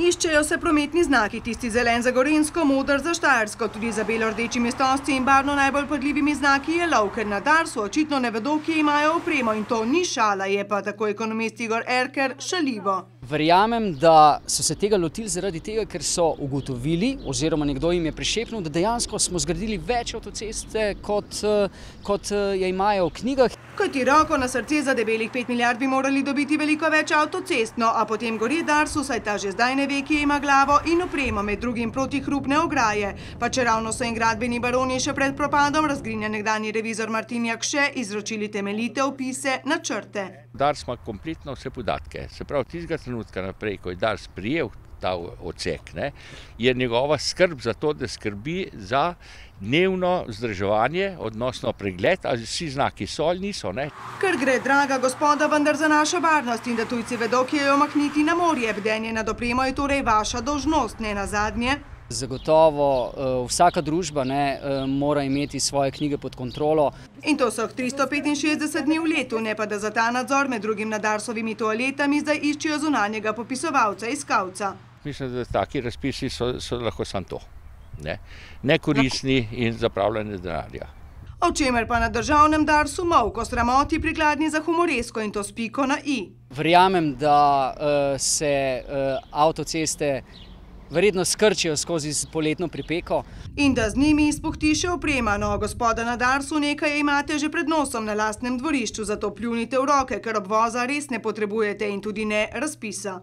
Iščejo se prometni znaki, tisti zelen za Gorenjsko, moder za Štajersko, tudi za belo-rdečimi stožci in barvno najbolj vpadljivimi znaki je lov, ker na Darsu očitno ne vedo, kje imajo opremo in to ni šala, je pa tako ekonomist Igor Erker šaljivo. Verjamem, da so se tega lotili zaradi tega, ker so ugotovili, oziroma nekdo jim je prišepnil, da dejansko smo zgradili več avtoceste, kot je imajo v knjigah. Ko ti roko na srce, za debelih 5 milijard bi morali dobiti veliko več avtocest, no a potem gori Darsu, saj ta že zdaj ne ve, kje ima glavo in opremo, med drugim protihrupne ograje. Pa čeravno so in gradbeni baroni še pred propadom, razgrinja nekdanji revizor Martin Jakše, izročili temeljite opise, načrte. Dars ima kompletno vse podatke, se pravi tistega trenutka naprej, ko je Dars prijel ta odsek, je njegova skrb za to, da skrbi za dnevno vzdrževanje, odnosno pregled, ali vsi znaki so ali niso. Ker gre, draga gospoda, vendar za našo varnost in da tujci vedo, kje jo makniti na morje. Bdenje nad opremo je torej vaša dolžnost, ne nazadnje. Zagotovo vsaka družba mora imeti svoje knjige pod kontrolo. In to so 365 dni v letu, ne pa da za ta nadzor med drugim nad Darsovimi toaletami zdaj iščijo zunanjega popisovalca, iskalca. Mislim, da taki razpisi so lahko samo to. Nekoristni in zapravljanje denarja. O čemer pa na državnem Darsu molk, o sramoti prikladni za humoresko in to s piko na i. Verjamem, da se avtoceste verjetno skrčijo skozi poletno pripeko. In da z njimi izpuhti še oprema, no, gospoda na Darsu, nekaj imate že pred nosom na lastnem dvorišču, zato pljunite v roke, ker obvoza res ne potrebujete in tudi ne razpisa.